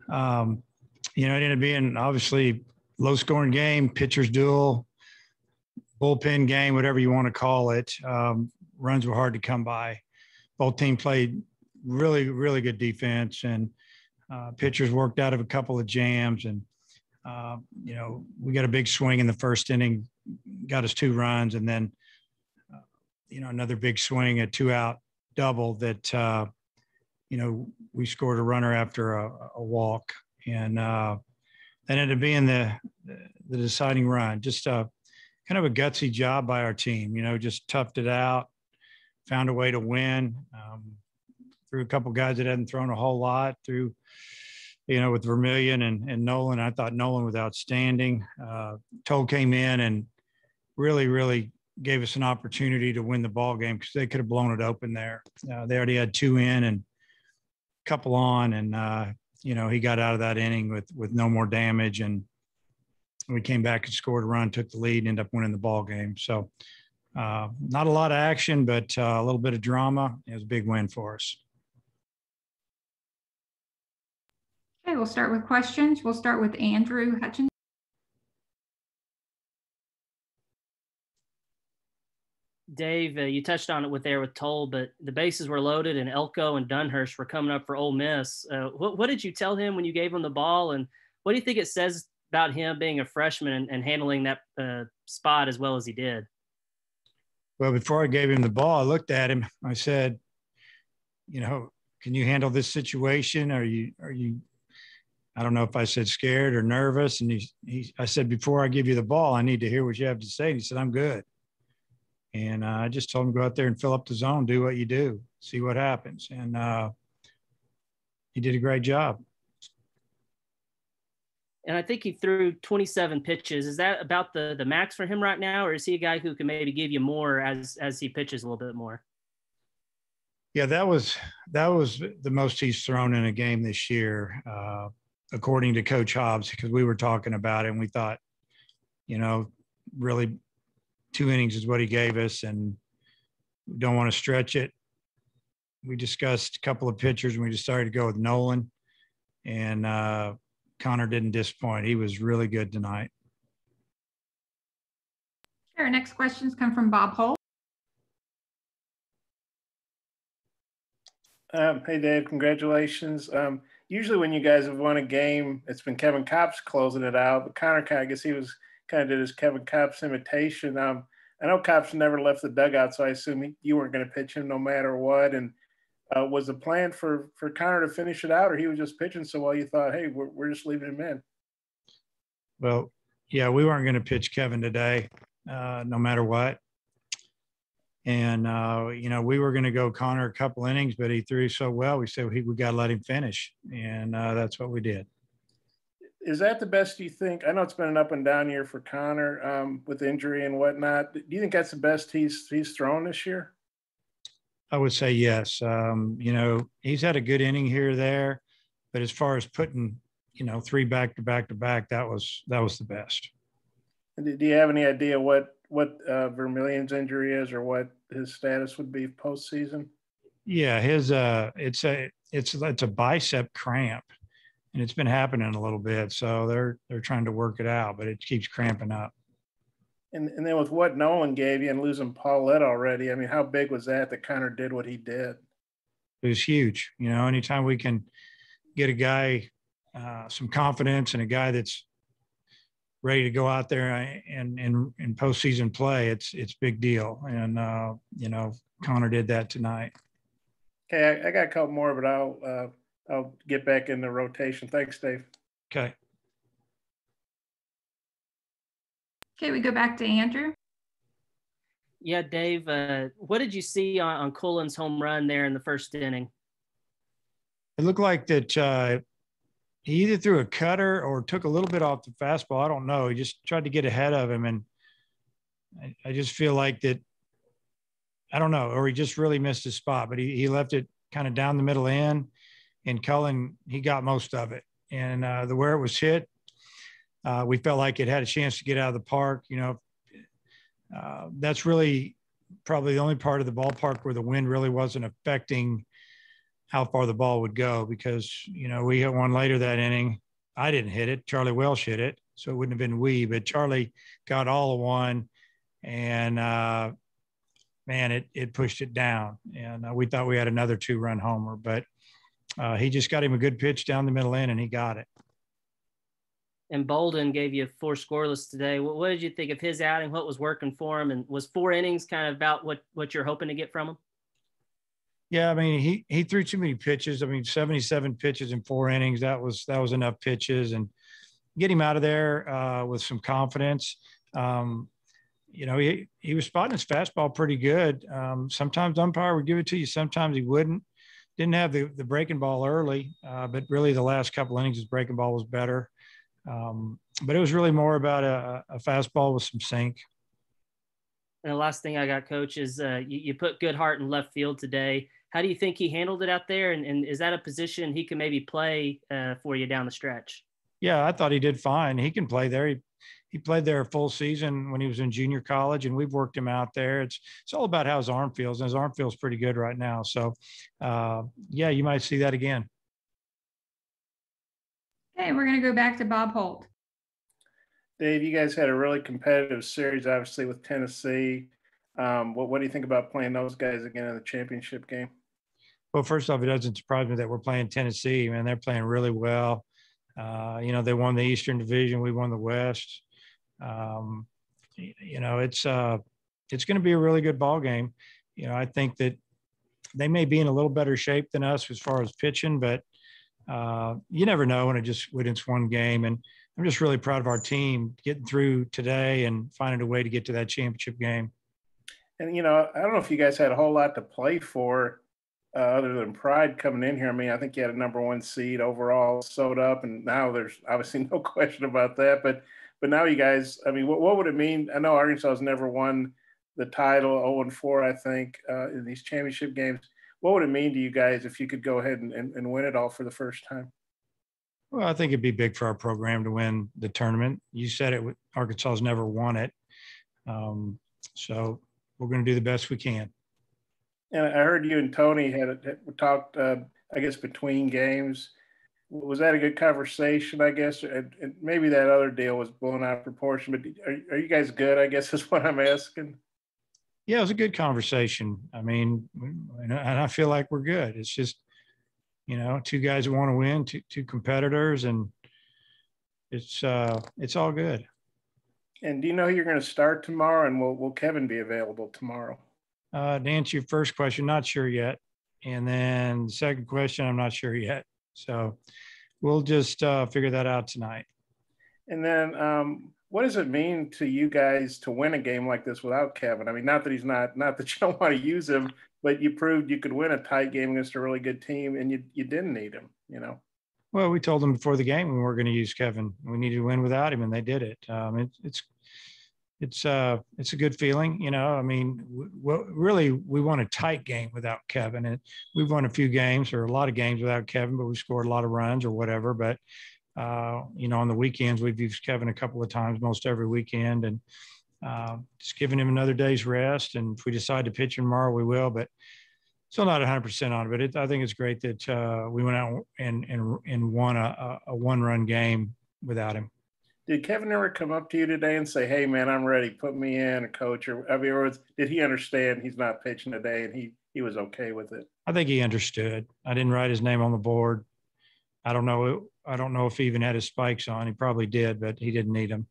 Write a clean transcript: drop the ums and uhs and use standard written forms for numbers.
It ended up being obviously low-scoring game, pitcher's duel, bullpen game, whatever you want to call it. Runs were hard to come by. Both teams played really, really good defense, and pitchers worked out of a couple of jams. And, we got a big swing in the first inning, got us 2 runs, and then, another big swing, a 2-out double that, we scored a runner after a walk. And that ended up being the deciding run. Just kind of a gutsy job by our team, just toughed it out, found a way to win. Through a couple guys that hadn't thrown a whole lot, through, with Vermillion and Nolan. I thought Nolan was outstanding. Toll came in and really, really gave us an opportunity to win the ball game because they could have blown it open there. They already had 2 in and a couple on, and he got out of that inning with no more damage, and we came back and scored a run, took the lead, and ended up winning the ball game. So not a lot of action, but a little bit of drama. It was a big win for us. Okay, we'll start with questions. We'll start with Andrew Hutchins. Dave, you touched on it with Toll, but the bases were loaded and Elko and Dunhurst were coming up for Ole Miss. What did you tell him when you gave him the ball, and what do you think it says about him being a freshman and handling that spot as well as he did? Well, before I gave him the ball, I looked at him. I said, can you handle this situation? Are you? I don't know if I said scared or nervous. And I said, before I give you the ball, I need to hear what you have to say. And he said, I'm good. And I just told him, go out there and fill up the zone, do what you do, see what happens. And he did a great job. And I think he threw 27 pitches. Is that about the max for him right now? Or is he a guy who can maybe give you more as he pitches a little bit more? Yeah, that was the most he's thrown in a game this year, according to Coach Hobbs, because we were talking about it and we thought, really 2 innings is what he gave us and we don't want to stretch it. We discussed a couple of pitchers and we decided to go with Nolan, and Connor didn't disappoint. He was really good tonight. Our next questions come from Bob Holt. Hey, Dave, congratulations. Usually when you guys have won a game, it's been Kevin Kopps closing it out, but Connor I guess he did his Kevin Kopps imitation. I know Kopps never left the dugout, so I assume you weren't going to pitch him no matter what. And was the plan for Connor to finish it out, or he was just pitching so well you thought, hey, we're just leaving him in? Well, yeah, we weren't going to pitch Kevin today, no matter what. And, we were going to go Connor a couple innings, but he threw so well. We said we got to let him finish. And that's what we did. Is that the best you think? I know it's been an up and down year for Connor with injury and whatnot. Do you think that's the best he's thrown this year? I would say yes. He's had a good inning here or there, but as far as putting, 3 back to back, that was the best. And do you have any idea what Vermillion's injury is or what his status would be postseason? Yeah, his it's a bicep cramp, and it's been happening a little bit. So they're trying to work it out, but it keeps cramping up. And then with what Nolan gave you and losing Paulette already, I mean, how big was that Connor did what he did? It was huge. Anytime we can get a guy some confidence and a guy that's ready to go out there and postseason play, it's big deal. And, Connor did that tonight. Okay. I got a couple more, but I'll get back in the rotation. Thanks, Dave. Okay. Okay. We go back to Andrew. Yeah, Dave, what did you see on Cullen's home run there in the first inning? It looked like that he either threw a cutter or took a little bit off the fastball. I don't know. He just tried to get ahead of him. And I just feel like that, I don't know, or he just really missed his spot, but he left it kind of down the middle end, and Cullen, he got most of it. And where it was hit, we felt like it had a chance to get out of the park. That's really probably the only part of the ballpark where the wind really wasn't affecting how far the ball would go because, we hit one later that inning. I didn't hit it. Charlie Welsh hit it. So it wouldn't have been we, but Charlie got all of one. And, man, it pushed it down. And we thought we had another 2-run homer, but he just got him a good pitch down the middle end and he got it. And Bolden gave you 4 scoreless today. What did you think of his outing? What was working for him? And was 4 innings kind of about what you're hoping to get from him? Yeah, I mean, he threw too many pitches. I mean, 77 pitches in 4 innings. That was enough pitches, and get him out of there with some confidence. He was spotting his fastball pretty good. Sometimes umpire would give it to you. Sometimes he wouldn't. Didn't have the breaking ball early, but really the last couple innings, his breaking ball was better. But it was really more about a fastball with some sink. And the last thing I got, Coach, is you put Goodhart in left field today. How do you think he handled it out there? And is that a position he can maybe play for you down the stretch? Yeah, I thought he did fine. He can play there. He played there a full season when he was in junior college, and we've worked him out there. It's all about how his arm feels, and his arm feels pretty good right now. So, yeah, you might see that again. Okay, we're going to go back to Bob Holt. Dave, you guys had a really competitive series, obviously, with Tennessee. What do you think about playing those guys again in the championship game? Well, first off, it doesn't surprise me that we're playing Tennessee. Man, they're playing really well. They won the Eastern Division. We won the West. It's going to be a really good ball game. I think that they may be in a little better shape than us as far as pitching, but you never know when it's one game. And I'm just really proud of our team getting through today and finding a way to get to that championship game. And, I don't know if you guys had a whole lot to play for other than pride coming in here. I mean, I think you had a #1 seed overall sewed up, and now there's obviously no question about that. But now you guys, I mean, what would it mean? I know Arkansas has never won the title, 0-4, I think, in these championship games. What would it mean to you guys if you could go ahead and win it all for the first time? Well, I think it'd be big for our program to win the tournament. You said it, Arkansas has never won it. So we're going to do the best we can. And I heard you and Tony had talked, I guess, between games. Was that a good conversation, I guess? And maybe that other deal was blown out of proportion, but are you guys good, I guess, is what I'm asking? Yeah, it was a good conversation. I mean, and I feel like we're good. It's just, 2 guys who want to win, two competitors, and it's all good. And do you know who you're going to start tomorrow, and will Kevin be available tomorrow? To answer your first question, not sure yet. And then the second question, I'm not sure yet. So we'll just figure that out tonight. And then what does it mean to you guys to win a game like this without Kevin? I mean, not that you don't want to use him, but you proved you could win a tight game against a really good team, and you didn't need him, Well, we told them before the game we weren't going to use Kevin. We needed to win without him, and they did it. It's a good feeling, I mean, really, we won a tight game without Kevin, and we've won a few games or a lot of games without Kevin, but we scored a lot of runs or whatever. But on the weekends, we've used Kevin a couple of times, most every weekend, and just giving him another day's rest. And if we decide to pitch him tomorrow, we will. But still not 100% on it. But I think it's great that we went out and won a 1-run game without him. Did Kevin ever come up to you today and say, "Hey, man, I'm ready. Put me in," a coach? Or did he understand he's not pitching today and he was okay with it? I think he understood. I didn't write his name on the board. I don't know if he even had his spikes on. He probably did, but he didn't need them.